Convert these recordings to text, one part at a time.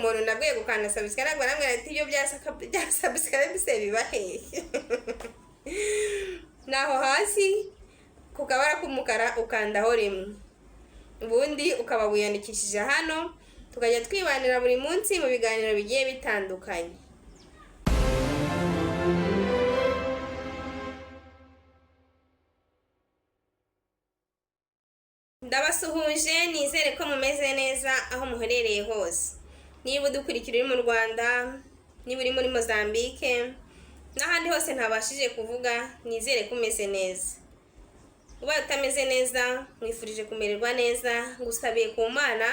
umuntu nabwiye gukanda subscribe namwe ati ibyo bya subscribe se biba hehe naho hasi ku kabara k'umukara ukandaho rimwe, ubundi ukaba wiyandikishije hano tukajya twibanira buri munsi mu biganiro bigiye bitandukanye. Ndabasuhuje, nizere ko mumeze neza aho muherereye hose. Niba udukurikira uri mu Rwanda, niba uri muri Mozambique n'ahandi hose ntabashije kuvuga, nizere ko umeze neza. Ubaye utameze neza mwifurije kumererwa neza, ngusabiye ku Mana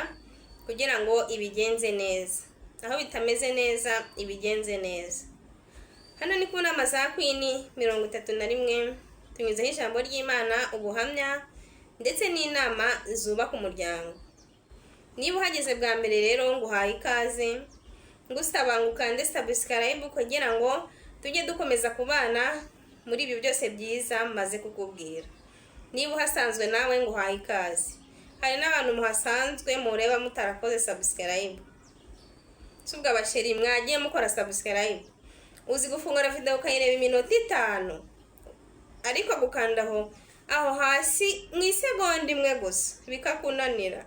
kugira ngo ibigenze neza. Aho bitameze neza ibigenze neza. Hano ni ku nama za Queen 31, tunyuzeho ijambo ry'Imana, ubuhamya ndetse n'inama zubaka umuryango. Niba uhageze bwa mbere rero nguhaye ikaze, ngusaba ngo ukande subscribe kugira ngo tujye dukomeza kubana muri ibi byose byiza maze kukubwira. Niba uhasanzwe nawe nguhaye ikaze. Hari n'abantu muhasanzwe mureba mutarakoze subscribe. Subwa abasheri mwagiye mukora subscribe. Uzi gufungura video ukayireba iminota 5. Ariko gukandaho aho hasi mu isegonda imwe gusa bikakunanira.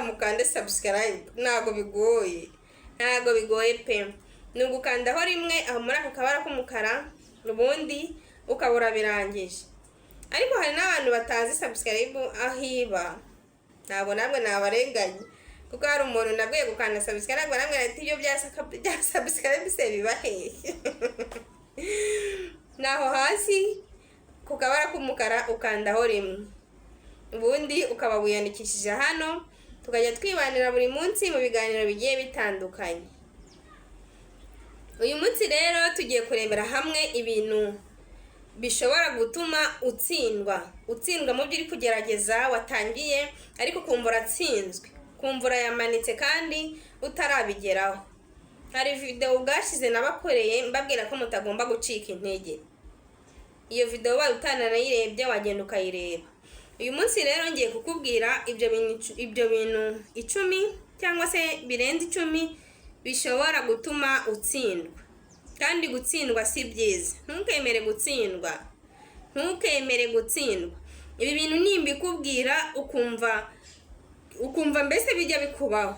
Mukande subscribe ntago bigoye. Ntago bigoye pe. Nugukandaho rimwe aho muri ako kabara k'umukara, ubundi ukabura birangije. Ariko hari n'abantu batazi subscribe ahiba. Ntabwo namwe nabarenganye. Kuko hari umuntu nabwiye gukanda subscribe namwe ati ibyo bya subscribe se biba hehe. Naho hasi ku kabara k'umukara ukandaho rimwe, ubundi ukaba wiyandikishije hano tukajya twibanira buri munsi mu biganiro bigiye bitandukanye. Uyu munsi rero tugiye kurebera hamwe ibintu bishobora gutuma utsindwa mu byo uri kugerageza watangiye ariko kumva uratsinzwe, kumva yamanitse kandi utarabigeraho. Hari video ubwashize nabakoreye mbabwira ko mutagomba gucika intege. Iyo video baye utanarayirebye wagenda ukayireba. Uyu munsi rero ngiye kukubwira ibyo bintu 10 cyangwa se birenze 10 bishobora gutuma utsindwa. Kandi gutsindwa si byiza. Ntukemere gutsindwa. Ibi bintu nimbikubwira ukumva mbese bijya bikubaho,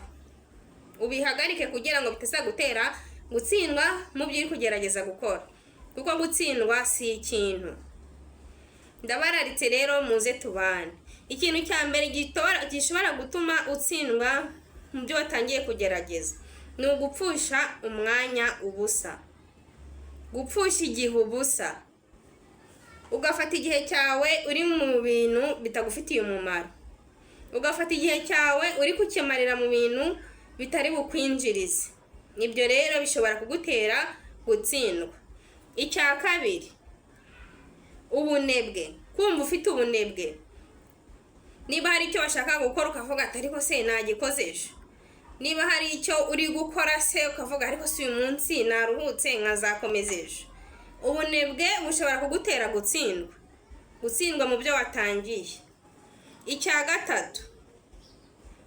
ubihagarike kugira ngo bitazagutera gutsindwa mu byo uri kugerageza gukora. Kuko gutsindwa si ikintu. Ndabararitse rero muze tubane. Ikintu cya mbere gishobora gutuma utsindwa mu byo watangiye kugerageza ni ugupfusha umwanya ubusa. Gupfusha igihe ubusa. Ugafata igihe cyawe uri mu bintu bitagufitiye umumaro. Ugafata igihe cyawe uri kukemarira mu bintu bitari bukwinjirize. Ibyo rero bishobora kugutera gutsindwa. Icya kabiri, ubunebwe. Kumva ufite ubunebwe. Niba hari icyo washaka gukora ukavuga ati ariko se nagikozesha. Niba hari icyo uri gukora se ukavuga ariko si uyu munsi naruhutse nkazakomezesha. Ubunebwe bushobora kugutera gutsindwa mu byo watangiye. Icya gatatu,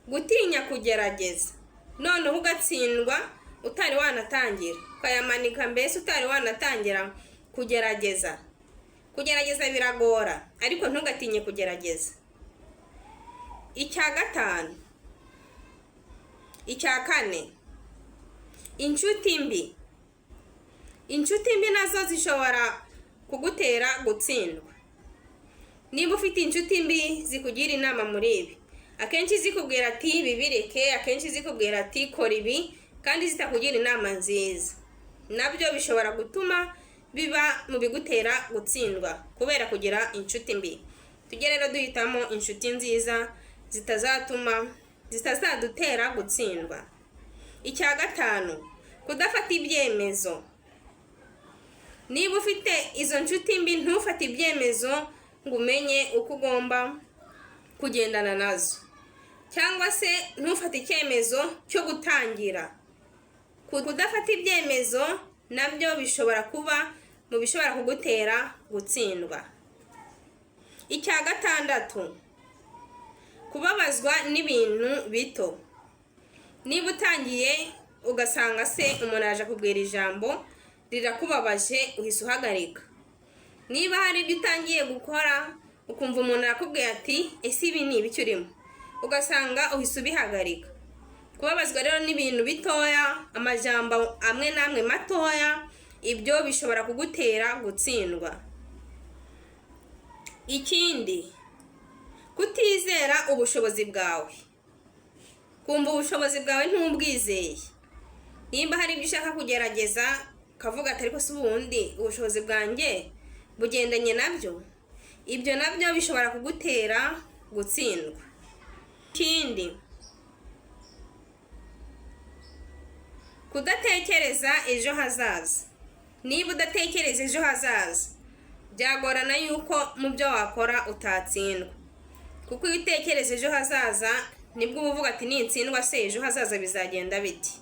gutinya kugerageza. Noneho ugatsindwa utari wanatangira, ukayamanika mbese utari wanatangira kugerageza. Kugerageza biragora, ariko ntugatinye kugerageza. Icya gatanu, icya kane, inshuti mbi. Inshuti mbi nazo zishobora kugutera gutsindwa. Niba ufite inshuti mbi zikugira inama muri ibi, akenshi zikubwira ati bibireke, akenshi zikubwira ati kora ibi, kandi zitakugira inama nziza, nabyo bishobora gutuma biba mu bigutera gutsindwa kubera kugira inshuti mbi. Tujye rero duhitamo inshuti nziza zitazadutera gutsindwa. Icya gatanu, kudafata ibyemezo. Niba ufite izo nshuti mbi ntufate ibyemezo ngo umenye uko ugomba kugendana nazo, cyangwa se ntufate icyemezo cyo gutangira. Kudafata ibyemezo nabyo bishobora kuba mu bishobora kugutera gutsindwa. Icya gatandatu, kubabazwa n'ibintu bito. niba utangiye ugasanga se umuntu aje kubwira ijambo rirakubabaje, uhise uhagarika. Niba hari ibyo utangiye gukora ukumva umuntu arakubwiye ati ese ibi ni ibiki urimo, ugasanga uhise ubihagarika. Kubabazwa rero n'ibintu bitoya, amajambo amwe n'amwe matoya, ibyo bishobora kugutera gutsindwa. Ikindi, kutizera ubushobozi bwawe. Kumva ubushobozi bwawe ntubwizeye. Nimba hari ibyo ushaka kugerageza ukavuga ati ariko se ubundi ubushobozi bwanjye bugendanye nabyo, ibyo nabyo bishobora kugutera gutsindwa. Ikindi, kudatekereza ejo hazaza. Niba udatekereza ejo hazaza, byagorana yuko mu byo wakora utatsindwa, kuko iyo utekereza ejo hazaza nibwo uba uvuga ati nintsindwa se ejo hazaza bizagenda biti.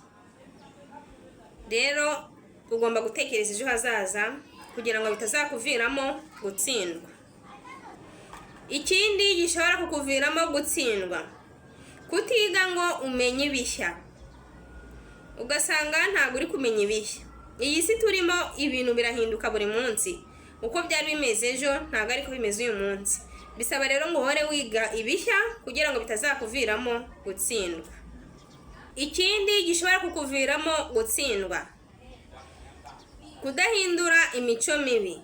Rero ugomba gutekereza ejo hazaza kugira ngo bitazakuviramo gutsindwa. Ikindi gishobora kukuviramo gutsindwa, kutiga ngo umenye ibishya. Ugasanga ntabwo uri kumenya ibishya. Iyi si turimo ibintu birahinduka buri munsi, uko byari bimeze ejo ntabwo ariko bimeze uyu munsi. Bisaba rero ngo uhore wiga ibishya kugira ngo bitazakuviramo gutsindwa. Ikindi gishobora kukuviramo gutsindwa, kudahindura imico mibi.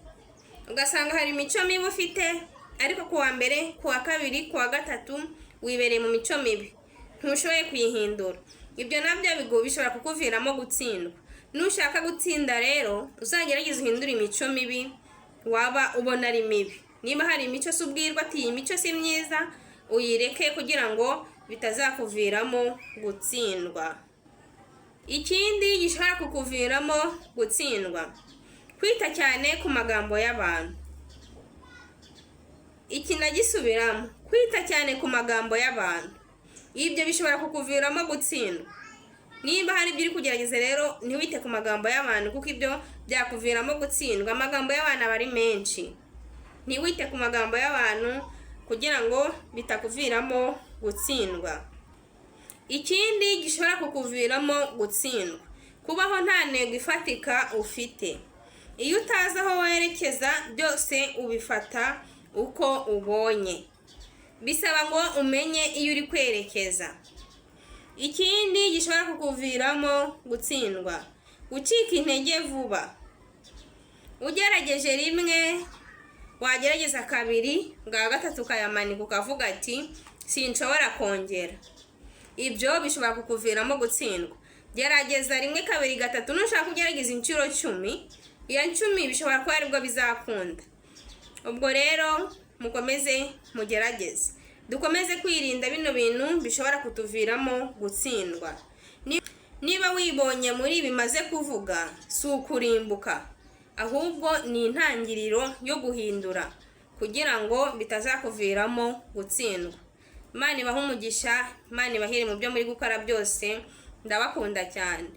Ugasanga hari imico mibi ufite, ariko kuwa mbere, kuwa kabiri, kuwa gatatu wibereye mu mico mibi, ntushoboye kuyihindura. Ibyo nabyo bishobora kukuviramo gutsindwa. Nushaka gutsinda rero uzagerageza uhindura imico mibi waba ubona ari mibi. Niba hari imico se ubwirwa ati iyi mico si myiza, uyireke kugira ngo bitazakuviramo gutsindwa. Ikindi gishobora kukuviramo gutsindwa, kwita cyane ku magambo y'abantu. Iki nagisubiramo, kwita cyane ku magambo y'abantu. Ibyo bishobora kukuviramo gutsindwa. Niba hari ibyo uri kugerageza rero ntiwite ku magambo y'abantu, kuko ibyo byakuviramo gutsindwa. Amagambo y'abantu aba ari menshi. Ntiwite ku magambo y'abantu kugira ngo bitakuviramo gutsindwa. Ikindi gishobora kukuviramo gutsindwa, kubaho nta ntego ifatika ufite. Iyo utazi aho werekeza byose ubifata uko ubonye. Bisaba ngo umenye iyo uri kwerekeza. Ikindi gishobora kukuviramo gutsindwa, gucika intege vuba. Ugerageje rimwe, wagerageza kabiri, bwa gatatu ukayamanika ukavuga ati sinshobora kongera. Ibyo bishobora kukuviramo gutsindwa. Gerageza rimwe, kabiri, gatatu. Nushaka kugerageza inshuro 10, iyo 10 bishobora kuba aribwo bizakunda. Ubwo rero mukomeze mugerageze. Dukomeze kwirinda bino bintu bishobora kutuviramo gutsindwa. Niba wibonye muri bimaze kuvuga, si ukurimbuka, ahubwo ni intangiriro yo guhindura kugira ngo bitazakuviramo gutsindwa. Imana ibahe umugisha, Imana ibahire mu byo muri gukora byose. Ndabakunda cyane.